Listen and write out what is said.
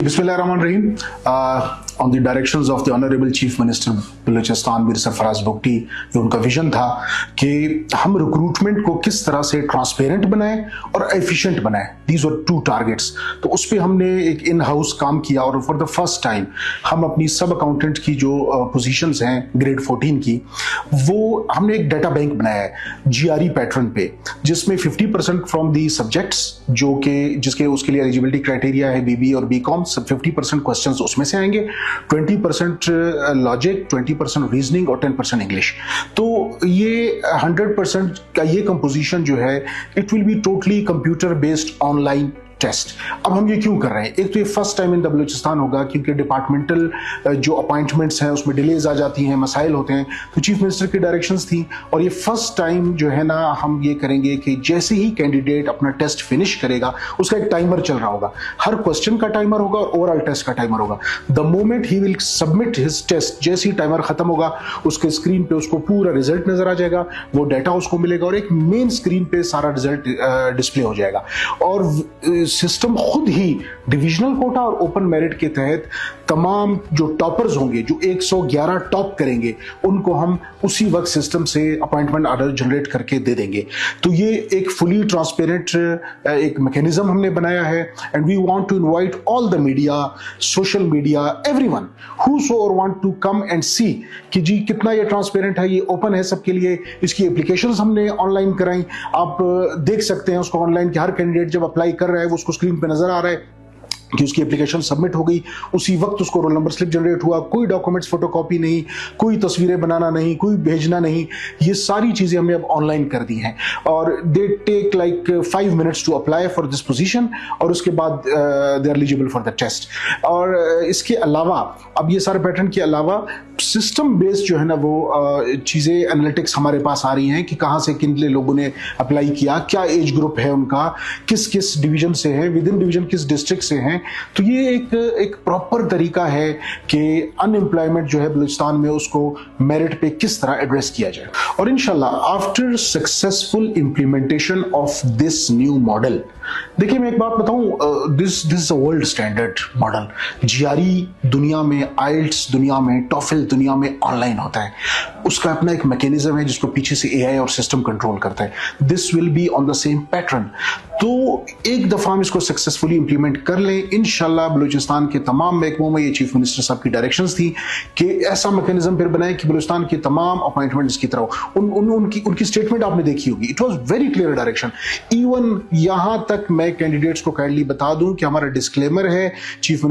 Bismillahirrahmanirrahim. On the directions of the Honorable Chief Minister Balochistan Mir Sarfaraz Bugti, ये उनका vision था कि हम रिक्रूटमेंट को किस तरह से ट्रांसपेरेंट बनाएं और एफिशिएंट बनाएं. These were two targets. तो उस पर हमने एक इन हाउस काम किया और फॉर द फर्स्ट टाइम हम अपनी सब अकाउंटेंट की जो पोजीशंस हैं ग्रेड 14 की, वो हमने एक डाटा बैंक बनाया है GRE पैटर्न पे, जिसमें 50% फ्रॉम दी सब्जेक्ट्स जो कि जिसके उसके लिए एलिजिबिलिटी क्राइटेरिया है BBA और BCom, 50% क्वेश्चंस उसमें से आएंगे, 20% लॉजिक, 20% रीजनिंग और 10% इंग्लिश. तो ये 100% का ये कंपोजिशन जो है it will be totally computer based online test. अब हम ये क्यों कर रहे हैं? एक तो ये first time in the Balochistan होगा क्योंकि डिपार्टमेंटल जो अपॉइंटमेंट्स हैं उसमें डिलेज आ जाती हैं, मसाइल होते हैं. तो चीफ मिनिस्टर की डायरेक्शंस थी और ये फर्स्ट टाइम जो है ना हम ये करेंगे कि जैसे ही कैंडिडेट अपना टेस्ट फिनिश करेगा उसका एक टाइमर चल रहा होगा. हर क्वेश्चन का टाइमर होगा और ओवरऑल टेस्ट का टाइमर होगा. The moment he will submit his test, जैसे ही टाइमर खत्म होगा उसके स्क्रीन पे उसको पूरा रिजल्ट नजर आ जाएगा, वो डाटा उसको मिलेगा और एक मेन स्क्रीन पे सारा रिजल्ट डिस्प्ले हो जाएगा. और सिस्टम खुद ही डिविजनल कोटा और ओपन मेरिट के तहत तमाम जो टॉपर्स होंगे, जो 111 टॉप करेंगे, उनको हम उसी वक्त सिस्टम से अपॉइंटमेंट ऑर्डर जनरेट करके दे देंगे. तो ये एक फुली ट्रांसपेरेंट एक मैकेनिज्म हमने बनाया है. And we want to invite all the media, social media, everyone whosoever want to come and see कि जी कितना ये ट्रांसपेरेंट है, ये ओपन है सबके लिए. इसकी एप्लीकेशंस हमने ऑनलाइन कराई, आप देख सकते हैं उसको ऑनलाइन कि हर कैंडिडेट जब अप्लाई कर रहा है वो उसको स्क्रीन पे नजर आ रहा है कि उसकी एप्लीकेशन सबमिट हो गई, उसी वक्त उसको रोल नंबर स्लिप जनरेट हुआ, कोई डॉक्यूमेंट्स फोटोकॉपी नहीं, कोई तस्वीरें बनाना नहीं, कोई भेजना नहीं. ये सारी चीजें हमने अब ऑनलाइन कर दी हैं और they take like 5 minutes to apply for this position और उसके बाद they are eligible for the test. और इसके अलावा अब ये सारे पैटर्न के अलावा सिस्टम बेस्ड जो है ना वो चीजें एनालिटिक्स हमारे पास आ रही हैं कि कहाँ से किन लोगों ने अप्लाई किया, क्या एज ग्रुप है उनका, किस किस डिवीजन से है, विद इन डिवीजन किस डिस्ट्रिक्ट से हैं. तो ये एक प्रॉपर तरीका है कि अनएम्प्लॉयमेंट जो है बलूचिस्तान में उसको मेरिट पे किस तरह एड्रेस किया जाए. और इंशाल्लाह after successful implementation of this new model, देखिए मैं एक बात बताऊं, this is a world standard model. GRE दुनिया में, IELTS दुनिया में, TOEFL दुनिया में ऑनलाइन होता है. उसका अपना एक मैकेनिज्म है जिसको पीछे से AI और सिस्टम कंट्रोल करता है. This will be on the same pattern. तो एक दफा हम इसको सक्सेसफुली इंप्लीमेंट कर लें, इंशाल्लाह बलूचिस्तान के तमाम महकमों में, ये चीफ मिनिस्टर साहब की डायरेक्शंस थी कि ऐसा मैकेनिज्म फिर बनाए कि बलूचिस्तान की तमाम अपॉइंटमेंट्स की तरह उनकी स्टेटमेंट आपने देखी होगी. It was very clear direction. Even यहां तक मैं कैंडिडेट्स को काइंडली बता दूं कि हमारा डिस्क्लेमर है चीफ